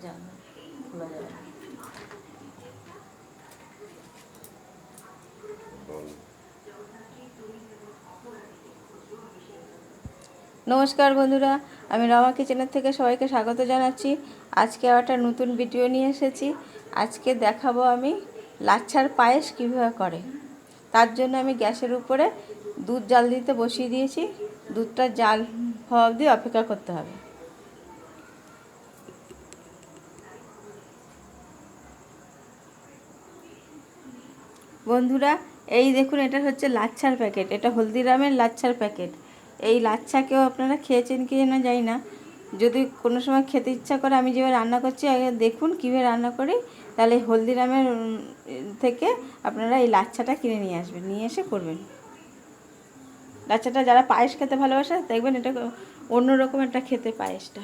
যাবে না, খোলা যাবে না। নমস্কার বন্ধুরা, আমি রমা কিচেনের থেকে সবাইকে স্বাগত জানাচ্ছি। আজকে একটা নতুন ভিডিও নিয়ে এসেছি। আজকে দেখাবো আমি লাচ্ছার পায়েস কীভাবে করে। তার জন্য আমি গ্যাসের উপরে দুধ জাল দিতে বসিয়ে দিয়েছি। দুধটা জাল হওয়া অবধি অপেক্ষা করতে হবে। বন্ধুরা, এই দেখুন, এটা হচ্ছে লাচ্ছার প্যাকেট। এটা হলদিরামের লাচ্ছার প্যাকেট। এই লাচ্ছাকেও আপনারা খেয়েছেন কি না জানি না। যদি কোনো সময় খেতে ইচ্ছা করে, আমি যেভাবে রান্না করছি আগে দেখুন কীভাবে রান্না করি, তাহলে হলদিরামের থেকে আপনারা এই লাচ্ছাটা কিনে নিয়ে আসবেন, নিয়ে এসে করবেন। লাচ্ছাটা যারা পায়েস খেতে ভালোবাসে দেখবেন এটা অন্যরকম একটা খেতে পায়েসটা।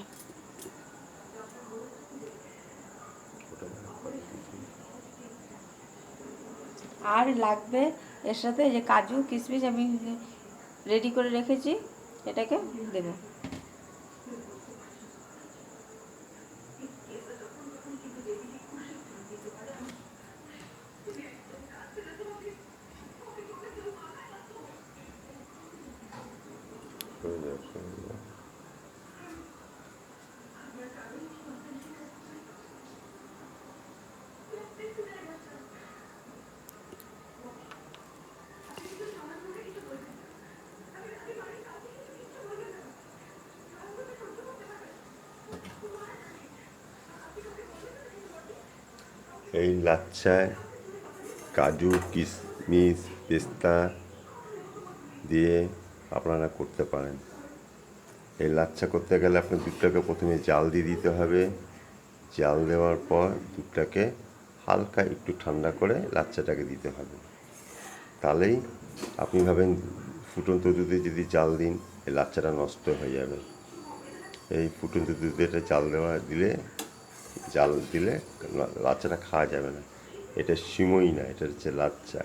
আর লাগবে এর সাথে যে কাজু কিশমিশ আমি রেডি করে রেখেছি, এটাকে দেবো। এই লাচ্ছায় কাজু কিশমিশ পেস্তা দিয়ে আপনারা করতে পারেন। এই লাচ্ছা করতে গেলে আপনার দুধটাকে প্রথমে জাল দিয়ে দিতে হবে। জাল দেওয়ার পর দুধটাকে হালকা একটু ঠান্ডা করে লাচ্ছাটাকে দিতে হবে। তাহলেই আপনি ভাবেন ফুটন্ত দুধে যদি জাল দিন এই লাচ্ছাটা নষ্ট হয়ে যাবে। এই ফুটন্ত দুধে জাল দিলে লাচ্ছাটা খাওয়া যাবে না। এটা সিমই না, এটা হচ্ছে লাচ্ছা।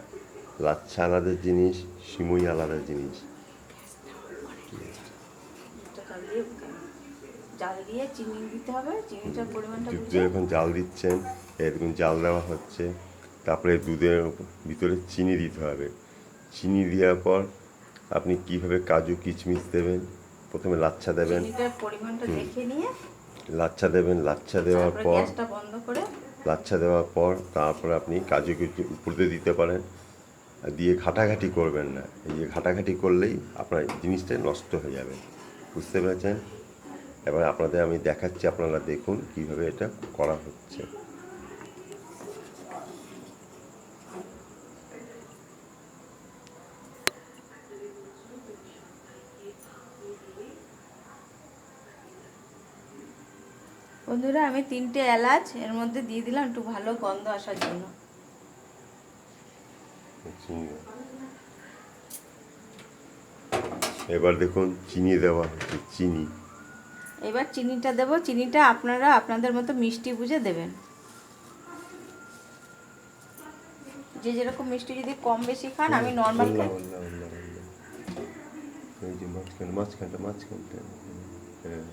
লাচ্ছা আলাদা জিনিস, সিমই আলাদা জিনিস। জাল দিয়ে চিনি দিতে হবে, চিনিটার পরিমাণটা দুধে বুঝে। এখন জাল দিচ্ছেন, এরকম জাল দেওয়া হচ্ছে, তারপরে দুধের ভিতরে চিনি দিতে হবে। চিনি দেওয়ার পর আপনি কীভাবে কাজু কিশমিশ দেবেন, প্রথমে লাচ্ছা দেবেন, চিনিটার পরিমাণটা দেখে নিয়ে লাচ্ছা দেবেন। লাচ্ছা দেওয়ার তারপরে পর গ্যাসটা বন্ধ করে তারপরে আপনি কাজু কিছু উপর দিয়ে দিতে পারেন। আর দিয়ে ঘাটাঘাটি করবেন না। এই যে ঘাটাঘাটি করলেই আপনার জিনিসটা নষ্ট হয়ে যাবে। বুঝতে পেরেছেন? এবার আপনাদের আমি দেখাচ্ছি, আপনারা দেখুন কিভাবে এটা করা হচ্ছে। বন্ধুরা, আমি 3টে এলাচ এর মধ্যে দিয়ে দিলাম একটু ভালো গন্ধ আসার জন্য। এবার দেখুন চিনি দেওয়া হচ্ছে, চিনি। এবার চিনিটা দেবো। চিনিটা আপনারা আপনাদের মতো মিষ্টি বুঝে দেবেন। যে যেরকম মিষ্টি যদি কম বেশি খান, আমি নর্মাল খাই। এই যে মাঝখানটা হ্যাঁ।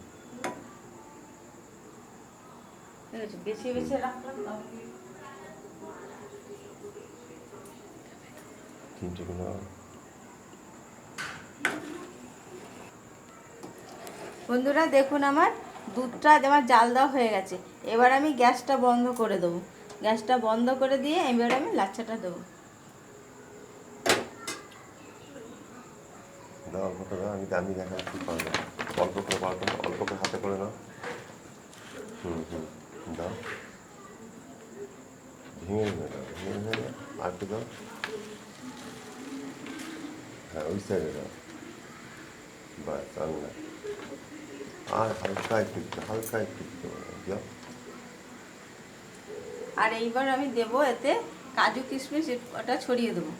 বেশি বেশি রাখলাম না। বন্ধুরা দেখুন, আমার দুধটা আমার জাল দেওয়া হয়ে গেছে। এবার আমি গ্যাসটা বন্ধ করে দেবো। গ্যাসটা বন্ধ করে দিয়ে এবার আমি লাচ্ছাটা দেবো। দাও অল্পটা দাও, আমি দেখাচ্ছি পারবো। অল্প করে পারবো না, অল্প করে হাতে করে নাও। দাও, ভেঙে দাও, আর একটু দাও। হ্যাঁ, ওই সাইডে দাও। বাস, আর না, আর হালকা একটু দাও। আর এইবার আমি দেবো এতে কাজু কিশমিশ, ওটা ছড়িয়ে দেবো।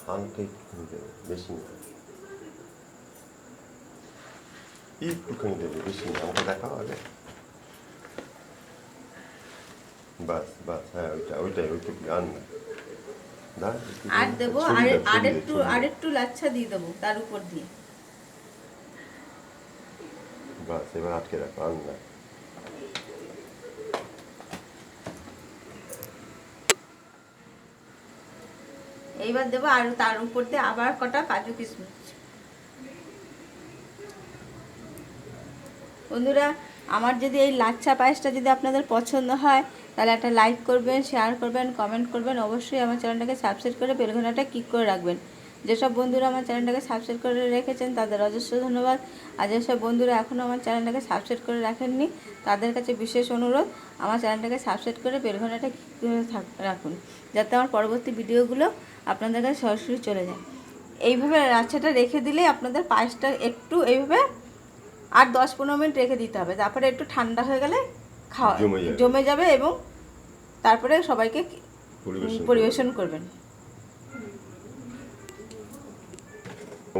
হালকা একটুখানি দেবে, বেশি না। একটুখানি দেবে, বেশি না। আমাকে দেখাও আগে। বাস বাস, হ্যাঁ ওইটুকু, আর না। আর দেবো আরেকটু লাচ্ছা দিয়ে দেবো তার উপর দিয়ে। বাস এবার আটকে রাখো আর না। এইবার দেবো আর তার উপর দিয়ে আবার কটা কাজু কিশমিশ। বন্ধুরা, আমার যদি এই লাচ্ছা পায়েসটা যদি আপনাদের পছন্দ হয় তাহলে একটা লাইক করবেন, শেয়ার করবেন, কমেন্ট করবেন, অবশ্যই আমার চ্যানেলটাকে সাবস্ক্রাইব করে বেল ঘন্টাটা ক্লিক করে রাখবেন। যেসব বন্ধুরা আমার চ্যানেলটাকে সাবস্ক্রাইব করে রেখেছেন তাদের অজস্র ধন্যবাদ। আর যেসব বন্ধুরা এখনও আমার চ্যানেলটাকে সাবস্ক্রাইব করে রাখেননি তাদের কাছে বিশেষ অনুরোধ, আমার চ্যানেলটাকে সাবস্ক্রাইব করে বেল ঘন্টাটা ক্লিক করে রাখুন, যাতে আমার পরবর্তী ভিডিওগুলো আপনাদের কাছে সরাসরি চলে যায়। এইভাবে লাচ্ছাটা রেখে দিলেই আপনাদের পায়েসটা একটু এইভাবে আর 10-15 মিনিট রেখে দিতে হবে। তারপরে একটু ঠান্ডা হয়ে গেলে খাওয়া জমে যাবে। জমে যাবে এবং তারপরে সবাইকে পরিবেশন পরিবেশন করবেন।